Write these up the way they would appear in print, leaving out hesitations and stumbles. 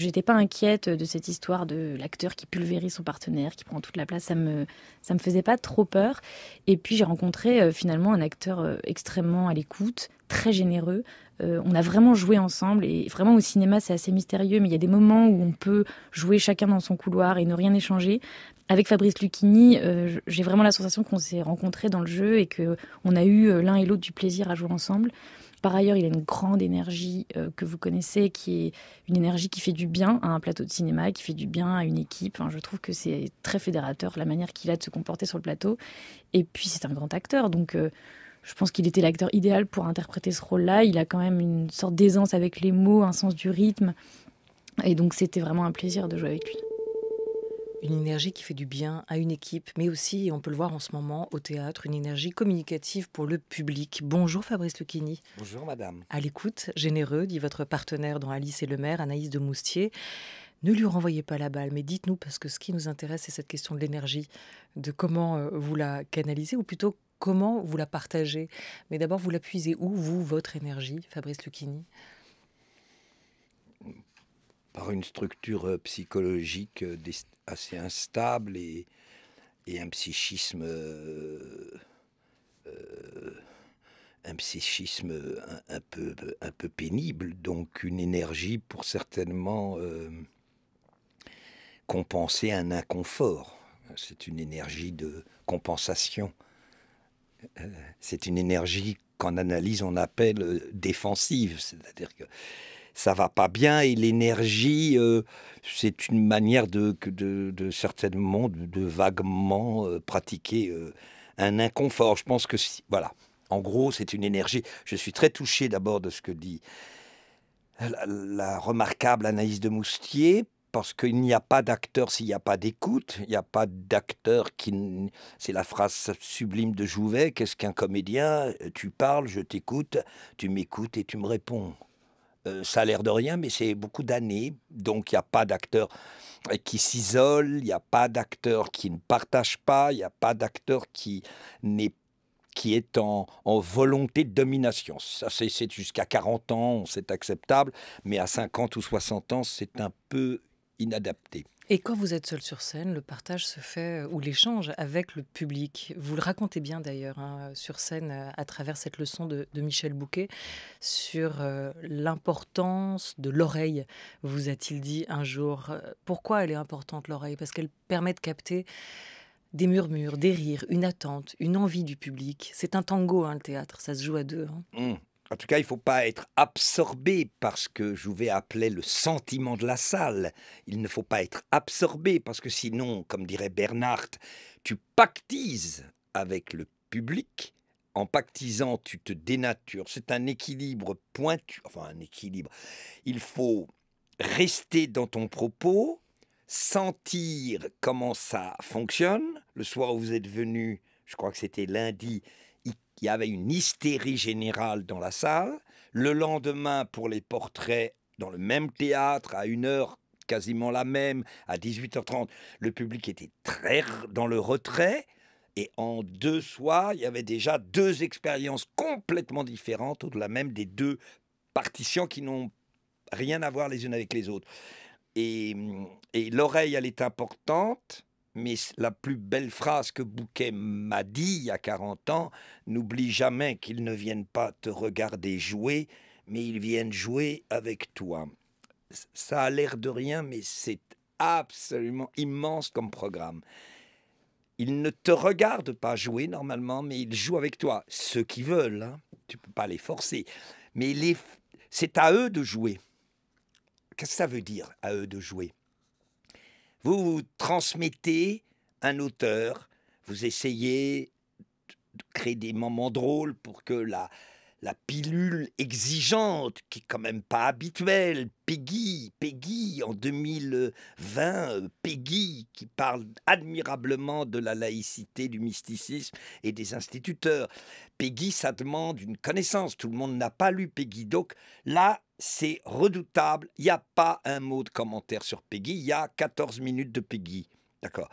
J'étais pas inquiète de cette histoire de l'acteur qui pulvérise son partenaire, qui prend toute la place. Ça me faisait pas trop peur. Et puis j'ai rencontré finalement un acteur extrêmement à l'écoute, très généreux. On a vraiment joué ensemble et vraiment au cinéma c'est assez mystérieux, mais il y a des moments où on peut jouer chacun dans son couloir et ne rien échanger. Avec Fabrice Lucchini, j'ai vraiment la sensation qu'on s'est rencontrés dans le jeu et que on a eu l'un et l'autre du plaisir à jouer ensemble. Par ailleurs, il a une grande énergie que vous connaissez, qui est une énergie qui fait du bien à un plateau de cinéma, qui fait du bien à une équipe. Enfin, je trouve que c'est très fédérateur, la manière qu'il a de se comporter sur le plateau. Et puis, c'est un grand acteur, donc je pense qu'il était l'acteur idéal pour interpréter ce rôle-là. Il a quand même une sorte d'aisance avec les mots, un sens du rythme. Et donc, c'était vraiment un plaisir de jouer avec lui. Une énergie qui fait du bien à une équipe, mais aussi, et on peut le voir en ce moment au théâtre, une énergie communicative pour le public. Bonjour Fabrice Lucchini. Bonjour madame. À l'écoute, généreux, dit votre partenaire dans Alice et le maire, Anaïs de Moustier. Ne lui renvoyez pas la balle, mais dites-nous, parce que ce qui nous intéresse, c'est cette question de l'énergie, de comment vous la canalisez, ou plutôt comment vous la partagez. Mais d'abord, vous la puisez où, vous, votre énergie, Fabrice Lucchini? Par une structure psychologique assez instable et un psychisme un peu pénible, donc une énergie pour certainement compenser un inconfort. C'est une énergie de compensation. C'est une énergie qu'en analyse on appelle défensive, c'est-à-dire que ça va pas bien et l'énergie, c'est une manière de certainement, de vaguement pratiquer un inconfort. Je pense que, voilà, en gros, c'est une énergie. Je suis très touché d'abord de ce que dit la remarquable Anaïs de Moustier, parce qu'il n'y a pas d'acteur s'il n'y a pas d'écoute. Il n'y a pas d'acteur qui... C'est la phrase sublime de Jouvet. Qu'est-ce qu'un comédien? Tu parles, je t'écoute, tu m'écoutes et tu me réponds. Ça a l'air de rien, mais c'est beaucoup d'années. Donc, il n'y a pas d'acteur qui s'isole, il n'y a pas d'acteur qui ne partage pas, il n'y a pas d'acteur qui est en volonté de domination. Ça, c'est jusqu'à 40 ans, c'est acceptable, mais à 50 ou 60 ans, c'est un peu inadapté. Et quand vous êtes seul sur scène, le partage se fait, ou l'échange avec le public. Vous le racontez bien d'ailleurs, hein, sur scène, à travers cette leçon de Michel Bouquet, sur l'importance de l'oreille, vous a-t-il dit un jour. Pourquoi elle est importante, l'oreille? Parce qu'elle permet de capter des murmures, des rires, une attente, une envie du public. C'est un tango, hein, le théâtre, ça se joue à deux. Hein. En tout cas, il ne faut pas être absorbé par ce que Jouvet appelait le sentiment de la salle. Il ne faut pas être absorbé parce que sinon, comme dirait Bernard, tu pactises avec le public. En pactisant, tu te dénatures. C'est un équilibre pointu. Enfin, un équilibre. Il faut rester dans ton propos, sentir comment ça fonctionne. Le soir où vous êtes venu, je crois que c'était lundi, il y avait une hystérie générale dans la salle. Le lendemain, pour les portraits, dans le même théâtre, à une heure quasiment la même, à 18h30, le public était très dans le retrait. Et en 2 soirs, il y avait déjà 2 expériences complètement différentes, au-delà même des 2 partitions qui n'ont rien à voir les unes avec les autres. Et l'oreille, elle est importante. Mais la plus belle phrase que Bouquet m'a dit il y a 40 ans, n'oublie jamais qu'ils ne viennent pas te regarder jouer, mais ils viennent jouer avec toi. Ça a l'air de rien, mais c'est absolument immense comme programme. Ils ne te regardent pas jouer normalement, mais ils jouent avec toi. Ceux qui veulent, hein. Tu ne peux pas les forcer. Mais c'est à eux de jouer. Qu'est-ce que ça veut dire, à eux de jouer? Vous transmettez un auteur, vous essayez de créer des moments drôles pour que la pilule exigeante, qui est quand même pas habituelle, Peggy en 2020, Peggy qui parle admirablement de la laïcité, du mysticisme et des instituteurs. Peggy, ça demande une connaissance, tout le monde n'a pas lu Peggy, donc là, c'est redoutable, il n'y a pas un mot de commentaire sur Peggy, il y a 14 minutes de Peggy, d'accord.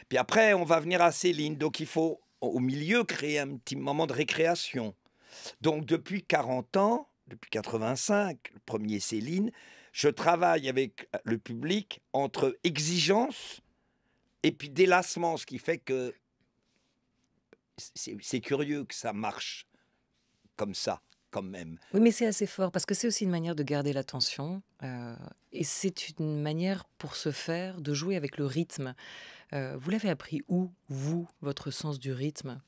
Puis après, on va venir à Céline, donc il faut au milieu créer un petit moment de récréation. Donc depuis 40 ans, depuis 85, le premier Céline, je travaille avec le public entre exigence et puis délassement, ce qui fait que c'est curieux que ça marche comme ça, quand même. Oui, mais c'est assez fort parce que c'est aussi une manière de garder l'attention et c'est une manière pour ce faire de jouer avec le rythme. Vous l'avez appris où, vous, votre sens du rythme?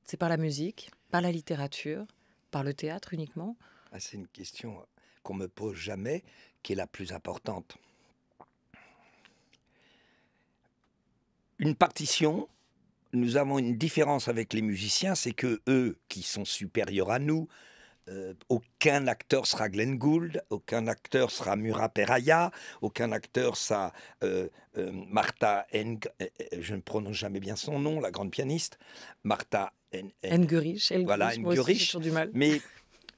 C'est par la musique, par la littérature, par le théâtre uniquement? Ah, c'est une question qu'on me pose jamais, qui est la plus importante. Une partition, nous avons une différence avec les musiciens, c'est que eux, qui sont supérieurs à nous, aucun acteur sera Glenn Gould, aucun acteur sera Murat Peraya, aucun acteur sera Martha je ne prononce jamais bien son nom, la grande pianiste, Martha Engerich, voilà, moi aussi, j'ai Engerich. toujours du mal. Mais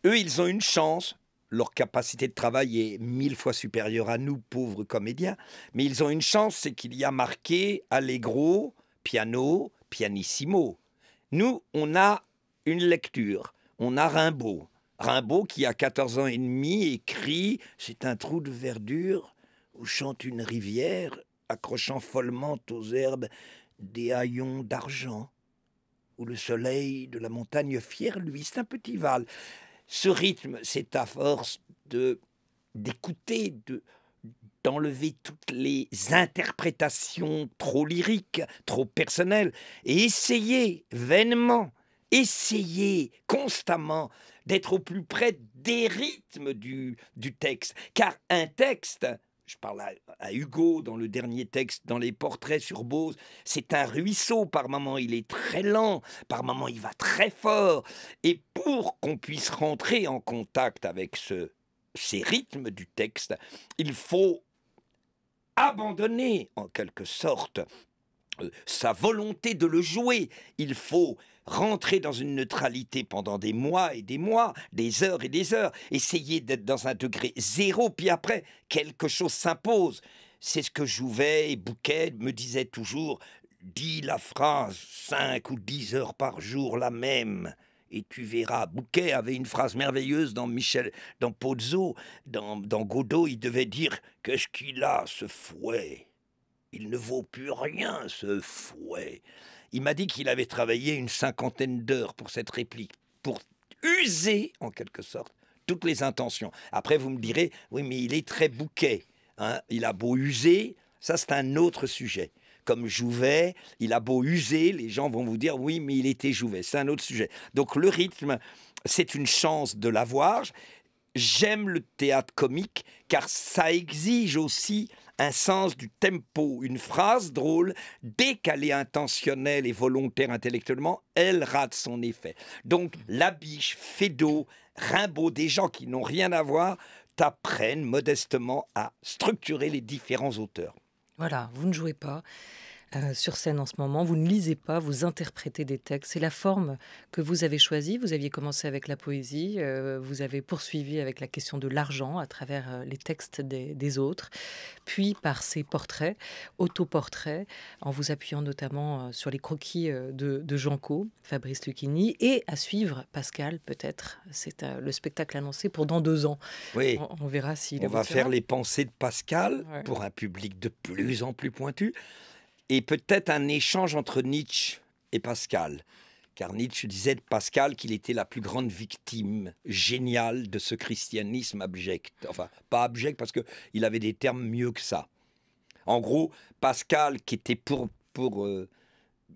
eux, ils ont une chance. Leur capacité de travail est 1000 fois supérieure à nous, pauvres comédiens. Mais ils ont une chance, c'est qu'il y a marqué Allegro, piano, pianissimo. Nous, on a une lecture. On a Rimbaud. Rimbaud, qui a 14 ans et demi, écrit « C'est un trou de verdure où chante une rivière, accrochant follement aux herbes des haillons d'argent, où le soleil de la montagne fière, lui, c'est un petit val. » Ce rythme, c'est à force d'écouter, d'enlever toutes les interprétations trop lyriques, trop personnelles, et essayer vainement, essayer constamment d'être au plus près des rythmes du texte. Car un texte, je parle à Hugo dans le dernier texte, dans les portraits sur Bose, c'est un ruisseau. Par moments, il est très lent, par moments, il va très fort. Et pour qu'on puisse rentrer en contact avec ces rythmes du texte, il faut abandonner, en quelque sorte, sa volonté de le jouer. Il faut rentrer dans une neutralité pendant des mois et des mois, des heures et des heures, essayer d'être dans un degré zéro, puis après, quelque chose s'impose. C'est ce que Jouvet et Bouquet me disaient toujours, dis la phrase 5 ou 10 heures par jour, la même, et tu verras. Bouquet avait une phrase merveilleuse dans Pozzo, dans Godot, il devait dire, qu'est-ce qu'il a, ce fouet? Il ne vaut plus rien, ce fouet. Il m'a dit qu'il avait travaillé une 50aine d'heures pour cette réplique, pour user, en quelque sorte, toutes les intentions. Après, vous me direz, oui, mais il est très Bouquet. Hein, il a beau user, ça c'est un autre sujet. Comme Jouvet, il a beau user, les gens vont vous dire, oui, mais il était Jouvet. C'est un autre sujet. Donc le rythme, c'est une chance de l'avoir. J'aime le théâtre comique, car ça exige aussi un sens du tempo. Une phrase drôle, dès qu'elle est intentionnelle et volontaire intellectuellement, elle rate son effet. Donc Labiche, Feydeau, Rimbaud, des gens qui n'ont rien à voir, t'apprennent modestement à structurer les différents auteurs. Voilà, vous ne jouez pas sur scène en ce moment, vous ne lisez pas, vous interprétez des textes. C'est la forme que vous avez choisie. Vous aviez commencé avec la poésie, vous avez poursuivi avec la question de l'argent à travers les textes des autres, puis par ces portraits, autoportraits, en vous appuyant notamment sur les croquis de Janco, Fabrice Lucchini, et à suivre Pascal, peut-être. C'est le spectacle annoncé pour dans 2 ans. Oui, on verra s'il on va aboutira. faire les pensées de Pascal pour un public de plus en plus pointu. Et peut-être un échange entre Nietzsche et Pascal. Car Nietzsche disait de Pascal qu'il était la plus grande victime géniale de ce christianisme abject. Enfin, pas abject parce qu'il avait des termes mieux que ça. En gros, Pascal, qui était pour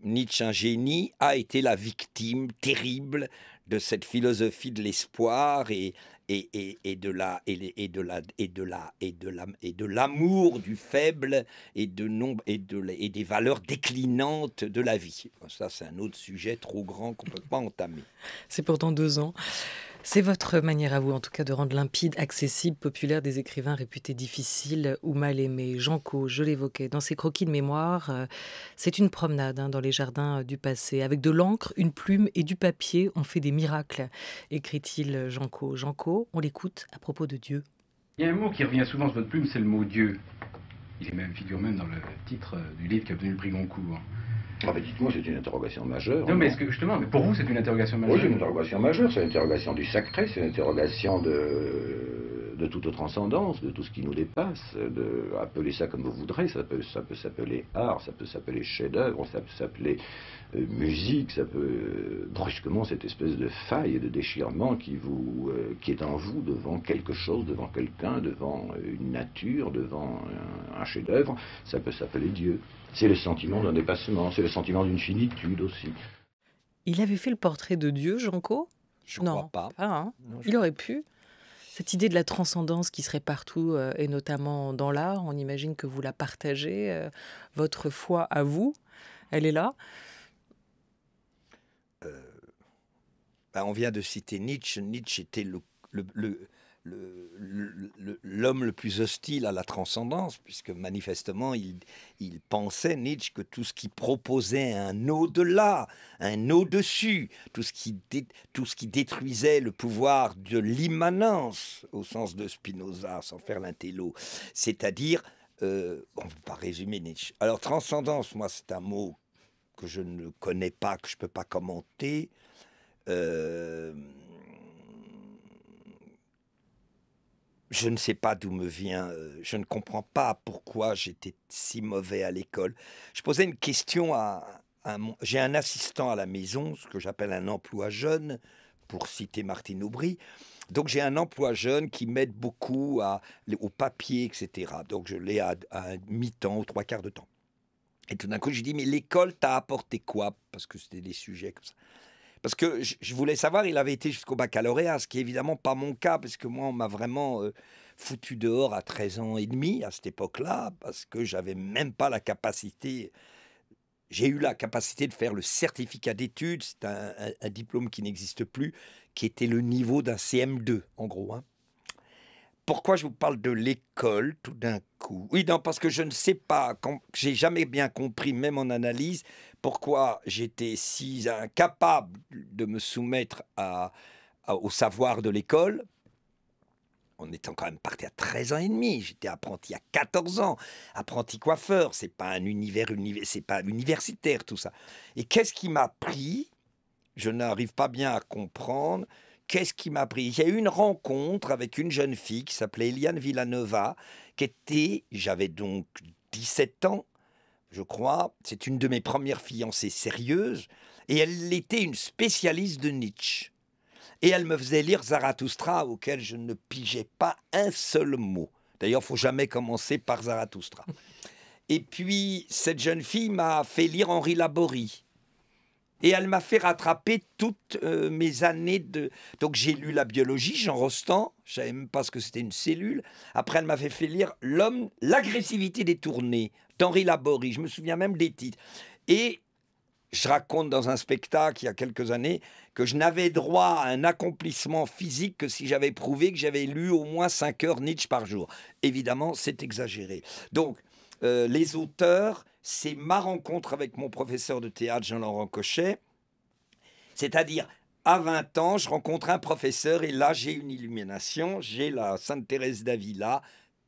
Nietzsche un génie, a été la victime terrible de cette philosophie de l'espoir et de l'amour du faible et des valeurs déclinantes de la vie. Ça, c'est un autre sujet trop grand qu'on ne peut pas entamer. C'est pour dans 2 ans. C'est votre manière à vous, en tout cas, de rendre limpide, accessible, populaire des écrivains réputés difficiles ou mal aimés. Janco, je l'évoquais, dans ses croquis de mémoire, c'est une promenade dans les jardins du passé. Avec de l'encre, une plume et du papier, on fait des miracles, écrit-il Janco. Janco, on l'écoute à propos de Dieu. Il y a un mot qui revient souvent sur votre plume, c'est le mot Dieu. Il est même, figure même dans le titre du livre qui a obtenu le prix Goncourt. Ah ben dites-moi, c'est une interrogation majeure. Non, mais est-ce que justement, mais pour vous, c'est une interrogation majeure? Oui, c'est une interrogation majeure, c'est l'interrogation du sacré, c'est l'interrogation de toute transcendance, de tout ce qui nous dépasse, appelez ça comme vous voudrez, ça peut s'appeler art, ça peut s'appeler chef-d'œuvre, ça peut s'appeler musique, ça peut brusquement cette espèce de faille et de déchirement qui est en vous devant quelque chose, devant quelqu'un, devant une nature, devant un chef-d'œuvre, ça peut s'appeler Dieu. C'est le sentiment d'un dépassement, c'est le sentiment d'une finitude aussi. Il avait fait le portrait de Dieu, Janco? Je Non, crois pas. hein. Non, Il aurait pu. Cette idée de la transcendance qui serait partout, et notamment dans l'art, on imagine que vous la partagez. Votre foi à vous, elle est là. On vient de citer Nietzsche. Nietzsche était l'homme le plus hostile à la transcendance, puisque manifestement, il pensait, Nietzsche, que tout ce qui proposait un au-delà, un au-dessus, tout ce qui détruisait le pouvoir de l'immanence, au sens de Spinoza, sans faire l'intello, c'est-à-dire, on ne peut pas résumer Nietzsche. Alors, transcendance, moi, c'est un mot que je ne connais pas, que je ne peux pas commenter. Je ne sais pas d'où me vient, je ne comprends pas pourquoi j'étais si mauvais à l'école. Je posais une question j'ai un assistant à la maison, ce que j'appelle un emploi jeune, pour citer Martine Aubry. Donc j'ai un emploi jeune qui m'aide beaucoup au papier, etc. Donc je l'ai à mi-temps, aux 3/4 de temps. Et tout d'un coup, je dis, mais l'école t'a apporté quoi? Parce que c'était des sujets comme ça. Parce que je voulais savoir, il avait été jusqu'au baccalauréat, ce qui n'est évidemment pas mon cas, parce que moi, on m'a vraiment foutu dehors à 13 ans et demi, à cette époque-là, parce que j'avais même pas la capacité. J'ai eu la capacité de faire le certificat d'études, c'est un diplôme qui n'existe plus, qui était le niveau d'un CM2, en gros. Hein. Pourquoi je vous parle de l'école tout d'un coup? Oui, non, parce que je ne sais pas, j'ai jamais bien compris, même en analyse, pourquoi j'étais si incapable de me soumettre au savoir de l'école, en étant quand même parti à 13 ans et demi. J'étais apprenti à 14 ans, apprenti coiffeur, c'est pas un c'est pas universitaire tout ça. Et qu'est-ce qui m'a pris? Je n'arrive pas bien à comprendre. Qu'est-ce qui m'a pris? Il y a eu une rencontre avec une jeune fille qui s'appelait Eliane Villanova, j'avais donc 17 ans, je crois, c'est une de mes premières fiancées sérieuses, et elle était une spécialiste de Nietzsche. Et elle me faisait lire Zarathustra, auquel je ne pigeais pas un seul mot. D'ailleurs, il ne faut jamais commencer par Zarathustra. Et puis, cette jeune fille m'a fait lire Henri Laborie. Et elle m'a fait rattraper toutes mes années de... Donc j'ai lu la biologie, Jean Rostand, je ne savais même pas ce que c'était une cellule. Après, elle m'avait fait lire l'agressivité détournée d'Henri Laborie. Je me souviens même des titres. Et je raconte dans un spectacle, il y a quelques années, que je n'avais droit à un accomplissement physique que si j'avais prouvé que j'avais lu au moins 5 heures Nietzsche par jour. Évidemment, c'est exagéré. Donc, les auteurs... C'est ma rencontre avec mon professeur de théâtre, Jean-Laurent Cochet. C'est-à-dire, à 20 ans, je rencontre un professeur et là, j'ai une illumination. J'ai la Sainte Thérèse d'Avila.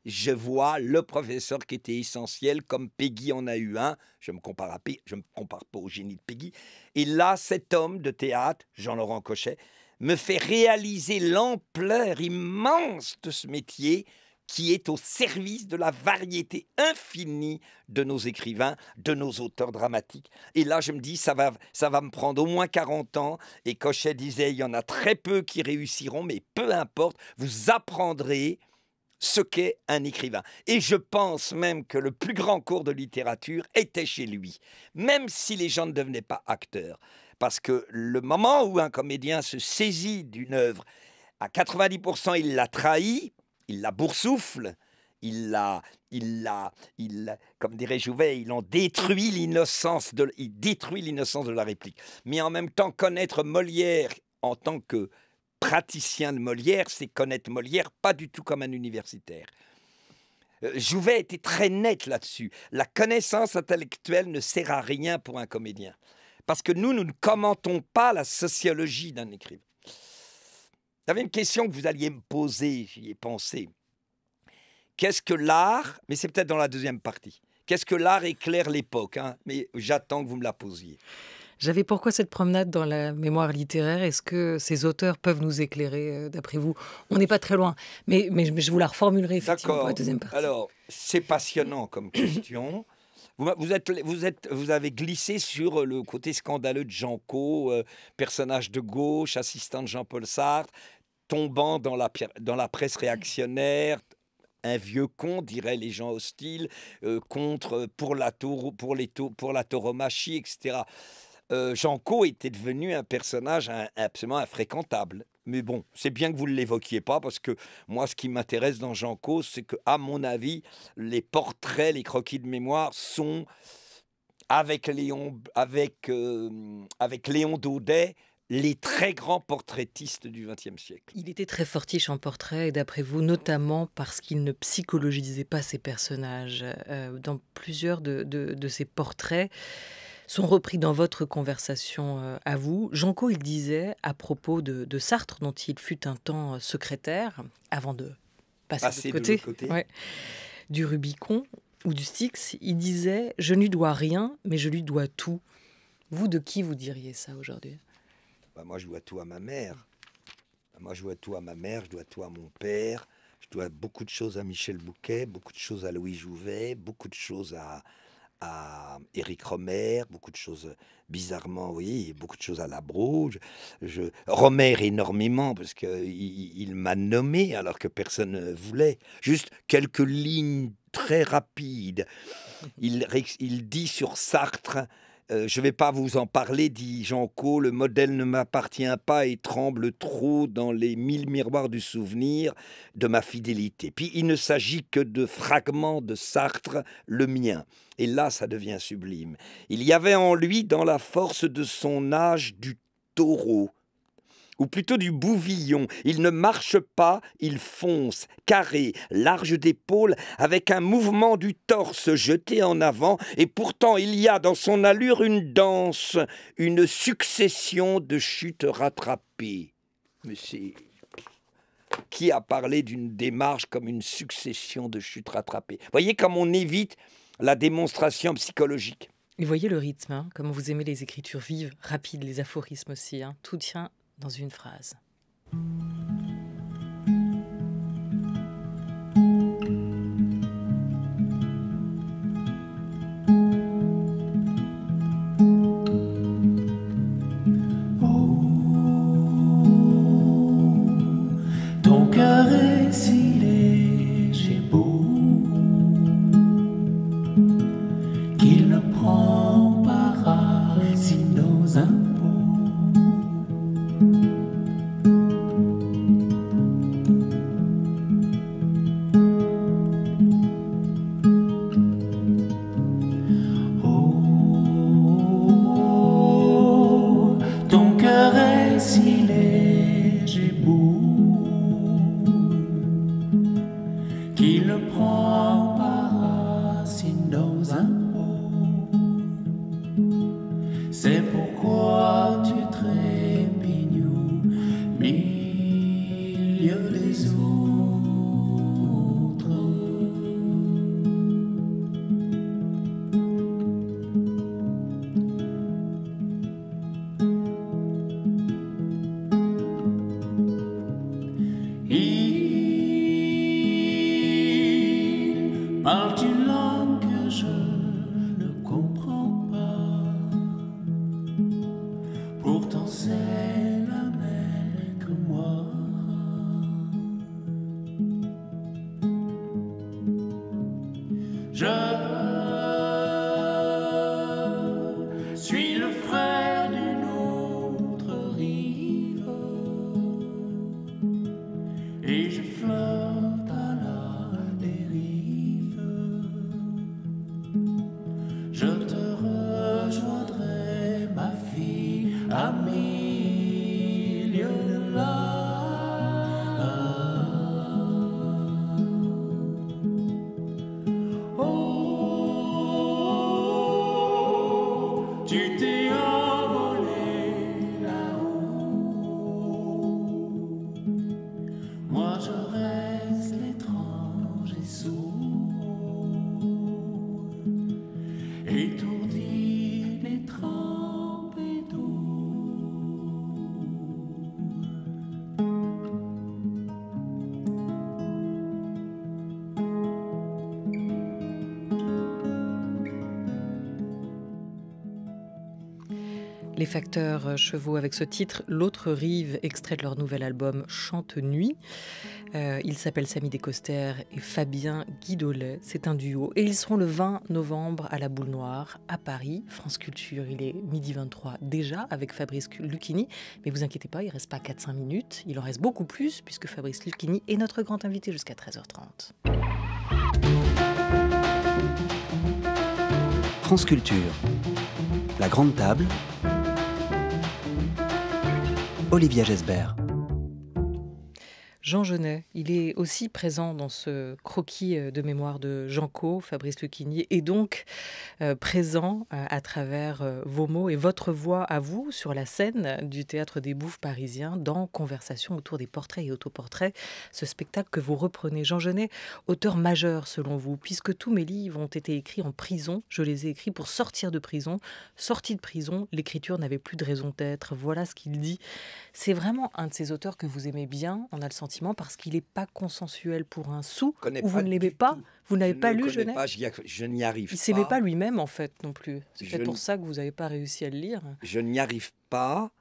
Je vois le professeur qui était essentiel, comme Peggy en a eu un. Je ne me compare pas au génie de Peggy. Et là, cet homme de théâtre, Jean-Laurent Cochet, me fait réaliser l'ampleur immense de ce métier qui est au service de la variété infinie de nos écrivains, de nos auteurs dramatiques. Et là, je me dis, ça va me prendre au moins 40 ans. Et Cochet disait, il y en a très peu qui réussiront, mais peu importe, vous apprendrez ce qu'est un écrivain. Et je pense même que le plus grand cours de littérature était chez lui, même si les gens ne devenaient pas acteurs. Parce que le moment où un comédien se saisit d'une œuvre, à 90%, il la trahit, il la boursoufle, comme dirait Jouvet, il détruit l'innocence de la réplique. Mais en même temps, connaître Molière en tant que praticien de Molière, c'est connaître Molière pas du tout comme un universitaire. Jouvet était très net là-dessus. La connaissance intellectuelle ne sert à rien pour un comédien. Parce que nous ne commentons pas la sociologie d'un écrivain. J'avais une question que vous alliez me poser, j'y ai pensé. Qu'est-ce que l'art? Mais c'est peut-être dans la deuxième partie. Qu'est-ce que l'art éclaire l'époque, hein? Mais j'attends que vous me la posiez. J'avais pourquoi cette promenade dans la mémoire littéraire? Est-ce que ces auteurs peuvent nous éclairer, d'après vous? On n'est pas très loin, mais je vous la reformulerai effectivement pour la deuxième partie. Alors, c'est passionnant comme question. Vous avez glissé sur le côté scandaleux de Jean Cau, personnage de gauche, assistant de Jean-Paul Sartre, tombant dans la presse réactionnaire, un vieux con, diraient les gens hostiles, pour la tauromachie, etc. Jean Cau était devenu un personnage absolument infréquentable. Mais bon, c'est bien que vous ne l'évoquiez pas, parce que moi, ce qui m'intéresse dans Jean Cau, c'est que, à mon avis, les portraits, les croquis de mémoire sont, avec Léon Daudet, les très grands portraitistes du XXe siècle. Il était très fortiche en portrait, et d'après vous, notamment parce qu'il ne psychologisait pas ses personnages. Dans plusieurs de ses portraits, sont repris dans votre conversation à vous. Jean Cau, il disait à propos de Sartre, dont il fut un temps secrétaire, avant de passer de l'autre côté. Ouais, du Rubicon ou du Styx, il disait « Je ne lui dois rien, mais je lui dois tout ». Vous, de qui vous diriez ça aujourd'hui? Moi, je dois tout à ma mère. Je dois tout à mon père. Je dois beaucoup de choses à Michel Bouquet, beaucoup de choses à Louis Jouvet, beaucoup de choses à Éric Rohmer, beaucoup de choses bizarrement, oui, beaucoup de choses à Labro. Rohmer énormément, parce qu'il m'a nommé alors que personne ne voulait. Juste quelques lignes très rapides. Il dit sur Sartre, je ne vais pas vous en parler, dit Jean Cau, le modèle ne m'appartient pas et tremble trop dans les 1000 miroirs du souvenir de ma fidélité. Puis il ne s'agit que de fragments de Sartre, le mien. Et là, ça devient sublime. Il y avait en lui, dans la force de son âge, du taureau, ou plutôt du bouvillon. Il ne marche pas, il fonce, carré, large d'épaule, avec un mouvement du torse jeté en avant, et pourtant il y a dans son allure une danse, une succession de chutes rattrapées. Mais c'est... Qui a parlé d'une démarche comme une succession de chutes rattrapées? Voyez comme on évite la démonstration psychologique. Et voyez le rythme, hein, comme vous aimez les écritures vives, rapides, les aphorismes aussi, hein, tout tient dans une phrase. Ton cœur est si léger, beau, qu'il ne prend pas racine dans un pot. Oh, ton cœur est si léger, beau, qu'il ne prend pas racine dans un pot. C'est pourquoi tu trépignes au milieu des autres. Il parle une langue que je ne comprends pas. Pourtant c'est la même que moi. Je suis le frère d'une autre rive, et je flotte à la dérive. Je te rejoindrai, ma fille, à milieu de là. Oh, Les Facteurs Chevaux avec ce titre, L'autre rive, extrait de leur nouvel album Chante Nuit. Ils s'appellent Samy Descoster et Fabien Guidolet. C'est un duo. Et ils seront le 20 novembre à la Boule Noire, à Paris. France Culture, il est 12h23 déjà avec Fabrice Lucchini. Mais vous inquiétez pas, il ne reste pas 4-5 minutes. Il en reste beaucoup plus puisque Fabrice Lucchini est notre grand invité jusqu'à 13h30. France Culture. La grande table. Olivia Gesbert. Jean Genet, il est aussi présent dans ce croquis de mémoire de Jean Cau, Fabrice Lucchini, et donc présent à travers vos mots et votre voix à vous sur la scène du Théâtre des Bouffes parisien dans Conversation autour des portraits et autoportraits, ce spectacle que vous reprenez. Jean Genet, auteur majeur selon vous, puisque tous mes livres ont été écrits en prison, je les ai écrits pour sortir de prison. Sorti de prison, l'écriture n'avait plus de raison d'être, voilà ce qu'il dit. C'est vraiment un de ces auteurs que vous aimez bien, on a le sentiment, parce qu'il n'est pas consensuel pour un sou, ou vous ne l'aimez pas. Vous n'avez pas lu Genet ? Je n'y arrive pas. Il ne s'aimait pas lui-même, en fait, non plus. C'est peut-être pour ça que vous n'avez pas réussi à le lire. Je n'y arrive pas.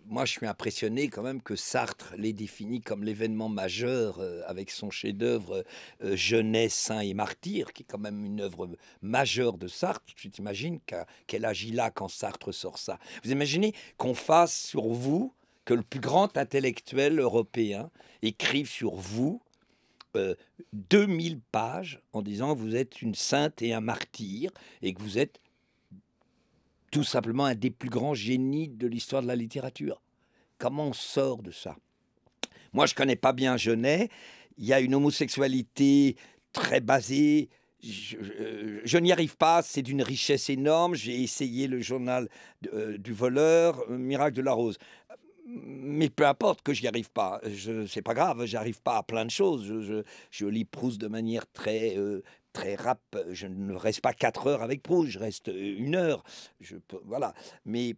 Moi, je suis impressionné quand même que Sartre l'ait défini comme l'événement majeur avec son chef-d'œuvre Genet, Saint et Martyr, qui est quand même une œuvre majeure de Sartre. Tu t'imagines quel âge il a quand Sartre sort ça. Vous imaginez qu'on fasse sur vous, que le plus grand intellectuel européen écrive sur vous 2000 pages en disant que vous êtes une sainte et un martyr et que vous êtes tout simplement un des plus grands génies de l'histoire de la littérature. Comment on sort de ça ? Moi, je ne connais pas bien Genet. Il y a une homosexualité très basée. Je n'y arrive pas, c'est d'une richesse énorme. J'ai essayé le journal du voleur, Miracle de la Rose. Mais peu importe que j'y arrive pas, c'est pas grave, j'arrive pas à plein de choses. Je lis Proust de manière très rap. Je ne reste pas 4 heures avec Proust, je reste 1 heure. Voilà. Mais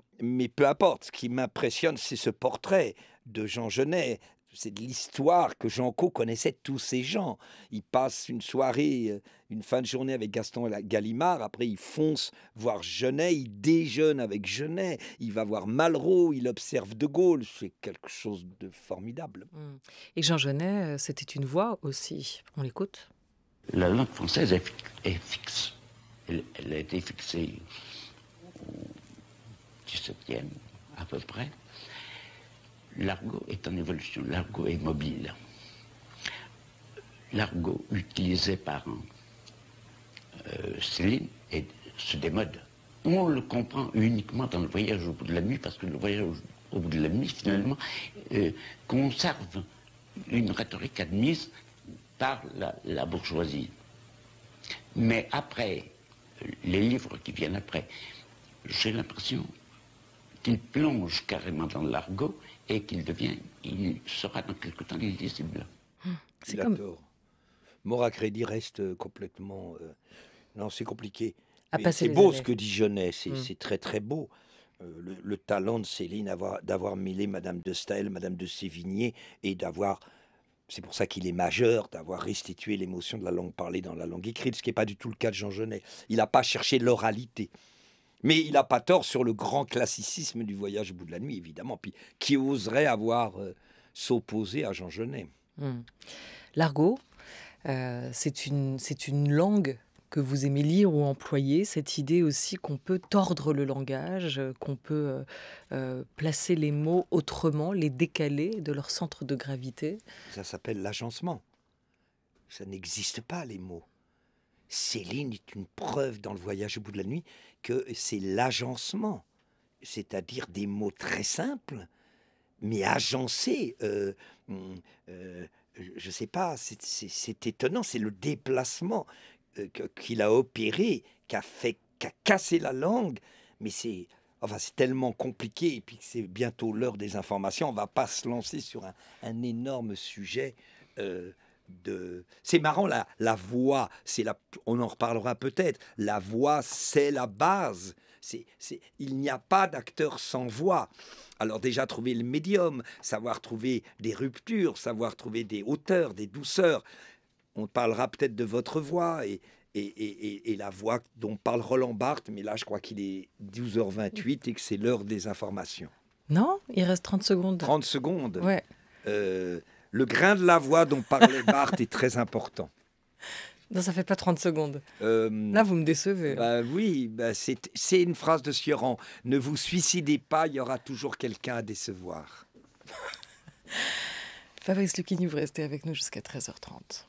peu importe, ce qui m'impressionne, c'est ce portrait de Jean Genet. C'est de l'histoire que Jean Cau connaissait tous ces gens. Il passe une soirée, une fin de journée avec Gaston Gallimard. Après, il fonce voir Genet. Il déjeune avec Genet. Il va voir Malraux. Il observe De Gaulle. C'est quelque chose de formidable. Et Jean Genet, c'était une voix aussi. On l'écoute. La langue française est fixe. Elle a été fixée au XVIIe, à peu près. L'argot est en évolution, l'argot est mobile. L'argot utilisé par Céline se démode. On le comprend uniquement dans le voyage au bout de la nuit, parce que le voyage au bout de la nuit, finalement, conserve une rhétorique admise par la bourgeoisie. Mais après, les livres qui viennent après, j'ai l'impression qu'il plonge carrément dans l'argot et il sera dans quelque temps illisible. Il a tort. Maura Crédit reste complètement... Non, c'est compliqué. C'est beau ce que dit Genet, c'est très très beau. Le talent de Céline d'avoir mêlé Madame de Staël, Madame de Sévigné, et d'avoir... C'est pour ça qu'il est majeur, d'avoir restitué l'émotion de la langue parlée dans la langue écrite, ce qui n'est pas du tout le cas de Jean Genet. Il n'a pas cherché l'oralité. Mais il n'a pas tort sur le grand classicisme du voyage au bout de la nuit, évidemment. Puis qui oserait s'opposer à Jean Genet ? L'argot, c'est une langue que vous aimez lire ou employer, cette idée aussi qu'on peut tordre le langage, qu'on peut placer les mots autrement, les décaler de leur centre de gravité. Ça s'appelle l'agencement. Ça n'existe pas, les mots. Céline est une preuve dans le voyage au bout de la nuit que c'est l'agencement, c'est-à-dire des mots très simples, mais agencés. Je sais pas, c'est étonnant, c'est le déplacement qu'il a opéré, qui a cassé la langue, mais c'est tellement compliqué, et puis c'est bientôt l'heure des informations, on va pas se lancer sur un énorme sujet. C'est marrant, la voix, on en reparlera peut-être, la voix c'est la base, il n'y a pas d'acteur sans voix. Alors déjà trouver le médium, savoir trouver des ruptures, savoir trouver des hauteurs, des douceurs. On parlera peut-être de votre voix et et la voix dont parle Roland Barthes, mais là je crois qu'il est 12h28 et que c'est l'heure des informations. Non, il reste 30 secondes. 30 secondes. Ouais. Le grain de la voix dont parlait Barthes est très important. Non, ça fait pas 30 secondes. Là, vous me décevez. Oui, c'est une phrase de Sioran. Ne vous suicidez pas, il y aura toujours quelqu'un à décevoir. Fabrice Lucchini, vous restez avec nous jusqu'à 13h30.